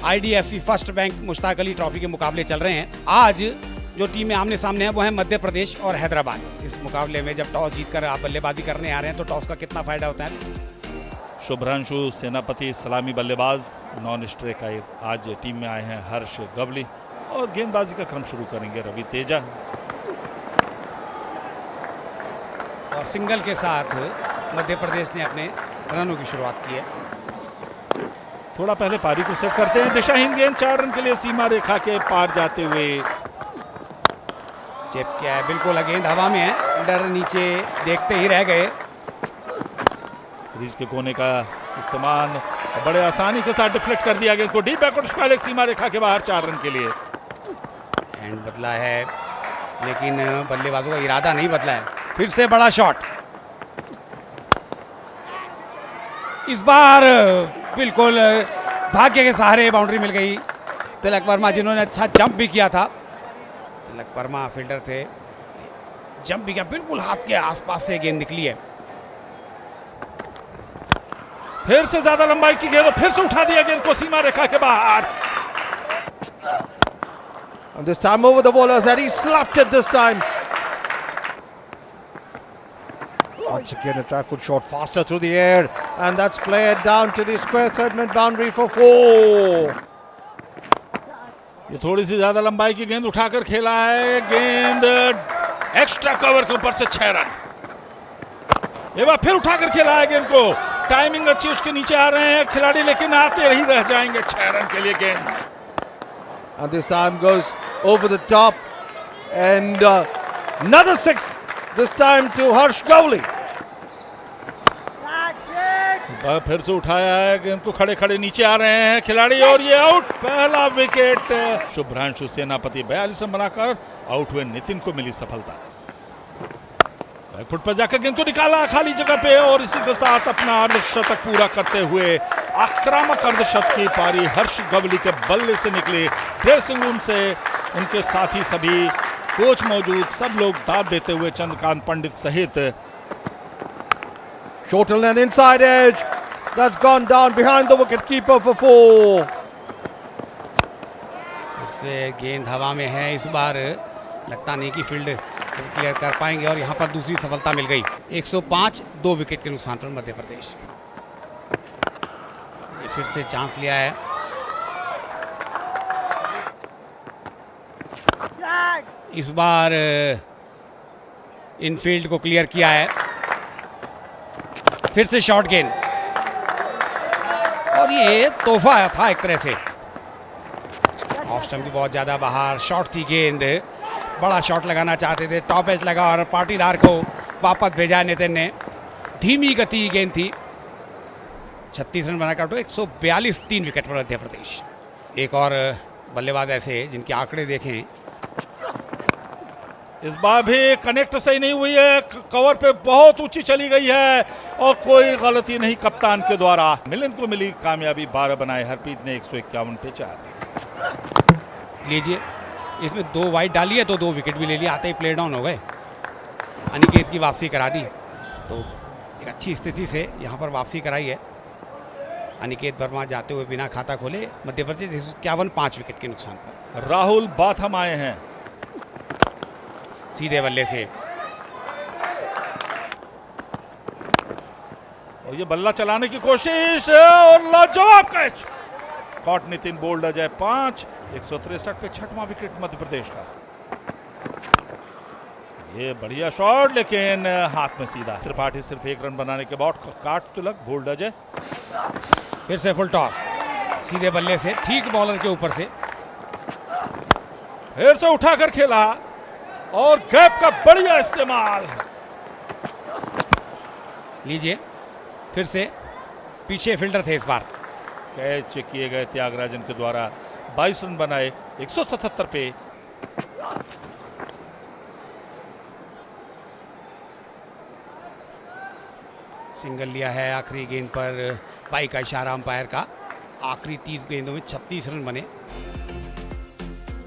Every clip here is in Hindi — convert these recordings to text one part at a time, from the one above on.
IDFC first bank Mushtaq Ali trophy के मुकाबले चल रहे हैं। आज जो टीमें आमने सामने हैं वो है मध्य प्रदेश और हैदराबाद। इस मुकाबले में जब टॉस जीतकर आप बल्लेबाजी करने आ रहे हैं तो टॉस का कितना फायदा होता है? शुभ्रांशु सेनापति सलामी बल्लेबाज, नॉन स्ट्राइकर आज टीम में आए हैं हर्ष गवली और गेंदबाजी का क्रम शुरू करेंगे रवि तेजा। और सिंगल के साथ मध्य प्रदेश ने अपने रनों की शुरुआत की है। थोड़ा पहले पारी को सेट करते हैं। दिशाहीन गेंद 4 रन के लिए सीमा रेखा के पार जाते हुए चेप किया है, बिल्कुल गेंद हवा में है, फील्डर नीचे देखते ही रह गए। क्रीज के कोने का इस्तेमाल बड़े आसानी के साथ डिफ्लेक्ट कर दिया गेंद को डीप बैकवर्ड स्क्वायर सीमा रेखा के बाहर 4 रन के लिए। एंड बदला है लेकिन बल्लेबाजों का इरादा नहीं बदला है। फिर से बड़ा शॉट, इस बार बिल्कुल भाग्य के सहारे बाउंड्री मिल गई। तिलक वर्मा जिन्होंने अच्छा जंप भी किया था, तिलक वर्मा फील्डर थे, जंप भी किया, बिल्कुल हाथ के आसपास से गेंद निकली है। फिर से ज्यादा लंबाई की गेंद, फिर से उठा दिया गेंद को सीमा रेखा के बाहर। And this time over the bowlers and he slapped it this time. Once again a trifle shot faster through the air and that's played down to the square segment boundary for 4. ये थोड़ी सी ज्यादा लंबाई की गेंद उठाकर खेला है, गेंद एक्स्ट्रा कवर के ऊपर से 6 रन। एक बार फिर उठाकर खेला है गेंद को, टाइमिंग अच्छी, उसके नीचे आ रहे हैं खिलाड़ी लेकिन आते ही रह जाएंगे। 6 रन के लिए गेंद। And this time goes over the top and another 6 this time to Harsh Gowli. फिर से उठाया है गेंद को, खड़े खड़े नीचे आ रहे हैं खिलाड़ी और ये आउट। पहला विकेट शुभ्रांशु सेनापति 42 रन बनाकर आउट हुए। नितिन को मिली सफलता। फुट पर जाकर गेंद को निकाला खाली जगह पे और इसी के साथ अपना अर्धशतक पूरा करते हुए आक्रामक अर्धशतक की पारी हर्ष गवली के बल्ले से निकले। ड्रेसिंग रूम से उनके साथी सभी कोच मौजूद, सब लोग दाद देते हुए चंद्रकांत पंडित सहित। Shortland and inside edge, that's gone down behind the wicket keeper for 4. उससे गेंद हवा में है, इस बार लगता नहीं कि फील्ड क्लियर कर पाएंगे और यहाँ पर दूसरी सफलता मिल गई। 105 2 विकेट के नुकसान पर मध्य प्रदेश। फिर से चांस लिया है, इस बार इनफील्ड को क्लियर किया है। फिर से शॉर्ट गेंद और ये तोहफा था एक तरह से। ऑफ स्टंप की बहुत ज्यादा बाहर, शॉर्ट थी गेंद, बड़ा शॉट लगाना चाहते थे, टॉप एज लगा और पाटीदार को वापस भेजा नितिन ने। धीमी गति गेंद थी। 36 रन बनाकर आउट। 142 3 विकेट पर मध्य प्रदेश। एक और बल्लेबाज ऐसे जिनके आंकड़े देखें, इस बार भी कनेक्ट सही नहीं हुई है, कवर पे बहुत ऊंची चली गई है और कोई गलती नहीं कप्तान के द्वारा। मिलिंद को मिली कामयाबी, 12 बनाए। हरप्रीत ने 151 पे 4। लीजिए, इसमें 2 वाइड डाली है तो 2 विकेट भी ले लिया, आते ही प्ले डाउन हो गए। अनिकेत की वापसी करा दी, तो एक अच्छी स्थिति से यहाँ पर वापसी कराई है। अनिकेत वर्मा जाते हुए बिना खाता खोले मध्य प्रदेश 151 5 विकेट के नुकसान पर। राहुल बाथम आए हैं सीधे बल्ले से और ये बल्ला चलाने की कोशिश और लाजवाब catch. Caught Nitin, bowled Ajay 5। 163 पे 6वां विकेट मध्य प्रदेश का। ये बढ़िया शॉट लेकिन हाथ में सीधा। त्रिपाठी सिर्फ 1 रन बनाने के बाद काट तिलक, बोल्ड अजय। फिर से फुल टॉस सीधे बल्ले से, ठीक बॉलर के ऊपर से। फिर से उठाकर खेला और गैप का बढ़िया इस्तेमाल। लीजिए, फिर से पीछे फील्डर थे इस बार। कैच किए गए त्यागराजन के द्वारा। 22 रन बनाए 177 पे। सिंगल लिया है आखिरी गेंद पर, पाई का इशारा अंपायर का। आखिरी 30 गेंदों में 36 रन बने,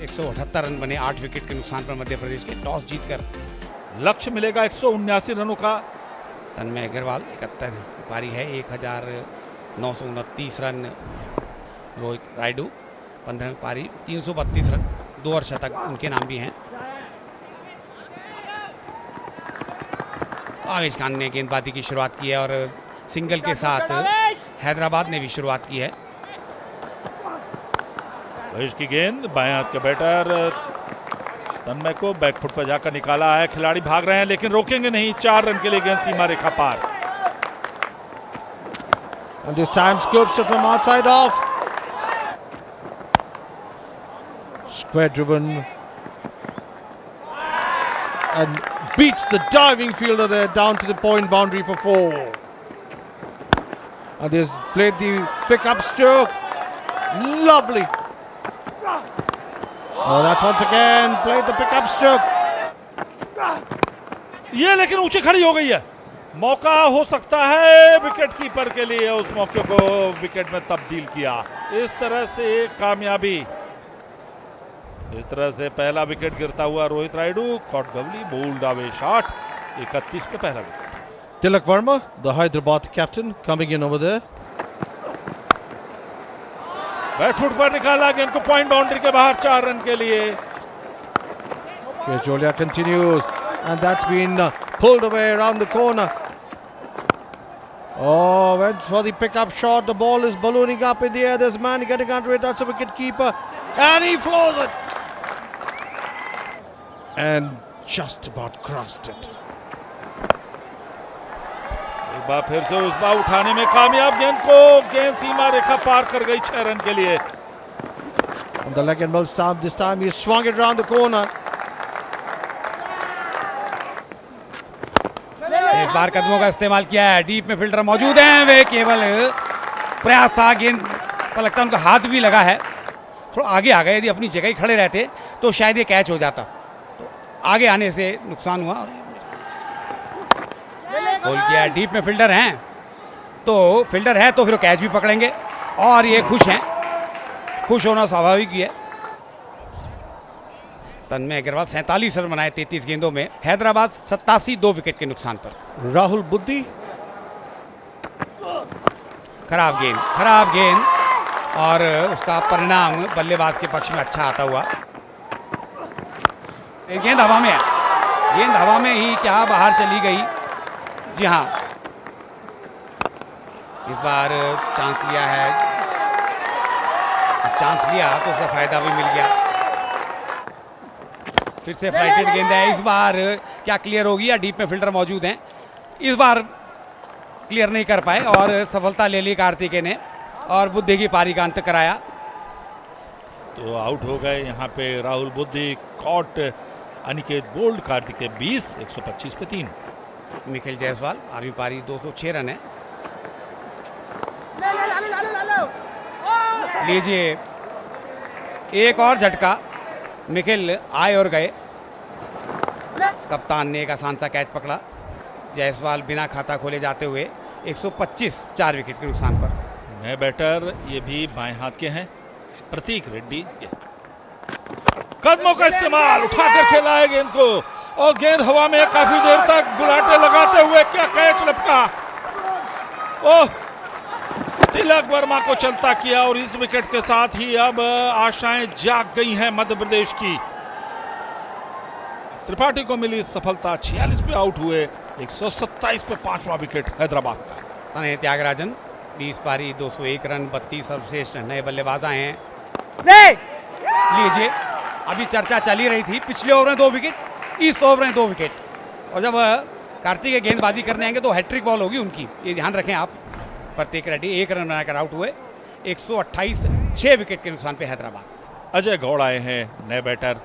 178 रन बने, 8 विकेट के नुकसान पर मध्य प्रदेश के। टॉस जीतकर लक्ष्य मिलेगा 179 रनों का। तन्मय अग्रवाल 71 पारी है, 1929 रन रोहित रायडू 15वीं पारी 332 रन, 2 अर्धशतक उनके नाम भी हैं। आवेश खान ने गेंदबाजी की शुरुआत की है और सिंगल के साथ हैदराबाद ने भी शुरुआत की है। महेश की गेंद बाएं हाथ के बैटर तन्मय को बैकफुट पर जाकर निकाला है। खिलाड़ी भाग रहे हैं लेकिन रोकेंगे नहीं। 4 रन के लिए गेंद सीमा रेखा पार। And this time scoops it from outside off. Square driven and beats the diving fielder there down to the point boundary for 4. And he's played the pick-up stroke. Lovely. Oh, that's once again played the pick-up stroke. ये लेकिन ऊंचे खड़ी हो गई है। मौका हो सकता है विकेट कीपर के लिए, उस मौके को विकेट में तब्दील किया। इस तरह से कामयाबी, इस तरह से पहला विकेट गिरता हुआ रोहित रायडू। कॉट गवली बोल्ड अवे शॉट। 31 पे पहला wicket. Tilak Verma, the Hyderabad captain, coming in over there. Back foot पर निकाला गेंद को पॉइंट बाउंड्री के बाहर। 4 रन के लिए। Jolia continues, and that's been pulled away around the corner. Oh, went for the pickup shot. The ball is ballooning up in the air. There's a man getting under it. That's a wicket keeper, and he floors it, and just about crossed it. एक बार फिर से उस बार उठाने में कामयाब। गेंद सीमा रेखा पार कर गई। 6 रन के लिए। On the leg and mill stump, this time he swung it around the corner. एक बार कदमों का इस्तेमाल किया है। डीप में फील्डर मौजूद हैं, वे केवल प्रयास था। गेंद पर लगता है उनका हाथ भी लगा है। थोड़ा आगे आ गए, यदि अपनी जगह ही खड़े रहते तो शायद ये कैच हो जाता। तो आगे आने से नुकसान हुआ। बोल किया, डीप में फील्डर हैं तो फिर कैच भी पकड़ेंगे और ये खुश हैं। खुश होना स्वाभाविक ही है। तन्मय अग्रवाल 47 रन बनाए 33 गेंदों में। हैदराबाद 87, 2 विकेट के नुकसान पर। Rahul Buddhi. खराब गेंद और उसका परिणाम बल्लेबाज के पक्ष में अच्छा आता हुआ। गेंद हवा में है, गेंद हवा में ही क्या बाहर चली गई। जी हाँ, इस बार चांस लिया तो उसका फायदा भी मिल गया। फिर से फ्लाइटेड गेंद है। इस बार क्या क्लियर होगी या डीप में फील्डर मौजूद हैं। इस बार क्लियर नहीं कर पाए और सफलता ले ली कार्तिकेय ने और बुद्धि की पारी का अंत कराया। तो आउट हो गए यहाँ पे राहुल बुद्धि। Cot Aniket bold. कार्तिकेय 20, 125 पे 3। निखिल जायसवाल 8वीं पारी 206 रन है। लीजिए एक और झटका। निखिल आए और गए। कप्तान ने एक आसान सा कैच पकड़ा। जायसवाल बिना खाता खोले जाते हुए 125, 4 विकेट के नुकसान पर। नए बैटर ये भी बाएं हाथ के हैं, प्रतीक रेड्डी। कदमों का इस्तेमाल, उठाकर खेला है गेंद को और गेंद हवा में काफी देर तक गुलाटे लगाते हुए क्या कैच लपका। ओह, तिलक वर्मा को चलता किया और इस विकेट के साथ ही अब आशाएं जाग गई हैं मध्य प्रदेश की। त्रिपाठी को मिली सफलता। 46 पे आउट हुए। 127 पे 5वां विकेट हैदराबाद का। तने त्यागराजन 20 पारी 201 रन, 32 सर्वश्रेष्ठ नए बल्लेबाज आए हैं। लीजिए, अभी चर्चा चली रही थी, पिछले ओवर में 2 विकेट, इस ओवर में 2 विकेट। और जब कार्तिकेय गेंदबाजी करने आएंगे तो हैट्रिक बॉल होगी उनकी, ये ध्यान रखें आप। प्रतीक रेड्डी 1 रन बनाकर आउट हुए। 128, 6 विकेट के नुकसान पे हैदराबाद। अजय गौड़ आए हैं नए बैटर।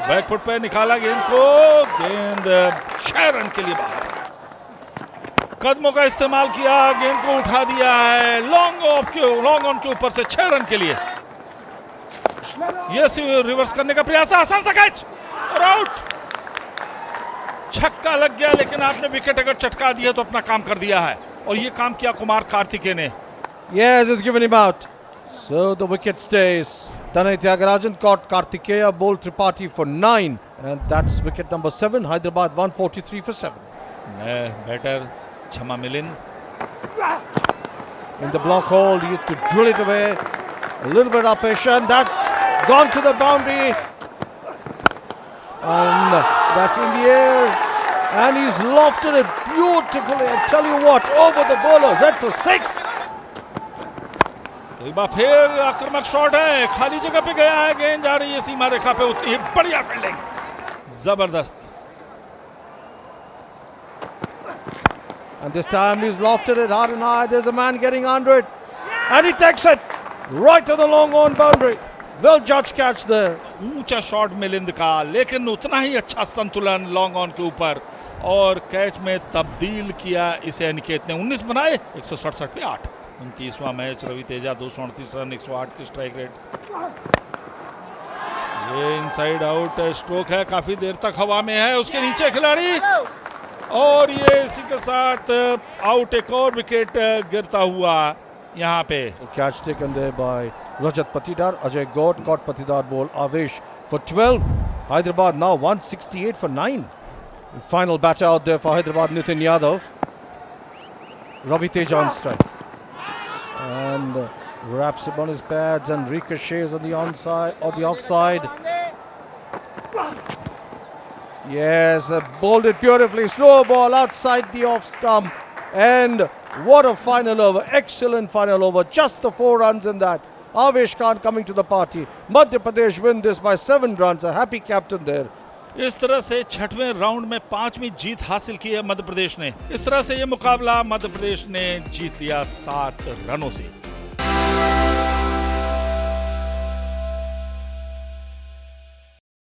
बैकफुट पे निकाला गेंद को। गेंद 6 रन के लिए बाहर। कदमों का इस्तेमाल किया, गेंद को उठा दिया है लॉन्ग ऑन के ऊपर से। 6 रन के लिए। ये रिवर्स करने का प्रयास, आसान सा कैच और आउट। छक्का लग गया लेकिन आपने विकेट अगर चटका दिया तो अपना काम कर दिया है और ये काम किया कुमार कार्तिकेय ने। Yes, he's given him out. So the wicket stays. Tanay Tyagarajan caught Kartikeya, bowled Tripathi for 9. And that's wicket number 7. Hyderabad 143 for 7. Batter क्षमा Milind. in the block hold. He used to drill it away. A little bit up and that's gone to the boundary. And that's in the air. And he's lofted it beautifully. I tell you what, over the bowlers. That for 6. एक बार फिर आक्रामक शॉट है, खाली जगह पे गया है, गेंद जा रही है सीमा रेखा पे, उतनी ही बढ़िया फील्डिंग, जबरदस्त। And this time he's lofted it hard and high. There's a man getting under it. And he takes it right to the long on boundary. Well judged catch there. ऊंचा शॉट मिलिंद का, लेकिन उतना ही अच्छा संतुलन लॉन्ग ऑन के ऊपर और कैच में तब्दील किया इसे अनिकेत ने। 19 बनाए, 167 पे 8। 29वां मैच, रवि तेजा 238 रन, 108 की स्ट्राइक रेट। ये इनसाइड आउट स्ट्रोक है, काफी देर तक हवा में है, उसके नीचे खिलाड़ी और ये इसी के साथ आउट। एक और विकेट गिरता हुआ यहाँ पे। Catch taken there by Rajat Patidar. Ajay Gautam caught Patidar ball. Avesh for 12. Hyderabad now 168 for 9. Final batter out there for Hyderabad, Nitin Yadav. Ravi Tej on strike. And wraps him on his pads and ricochets on the onside or the offside. Yes, bowled it beautifully. Slow ball outside the off stump. And what a final over. Excellent final over. Just the 4 runs in that. Avesh Khan coming to the party. Madhya Pradesh win this by 7 runs. A happy captain there. इस तरह से छठवें राउंड में 5वीं जीत हासिल की है मध्य प्रदेश ने। इस तरह से ये मुकाबला मध्य प्रदेश ने जीत लिया 7 रनों से।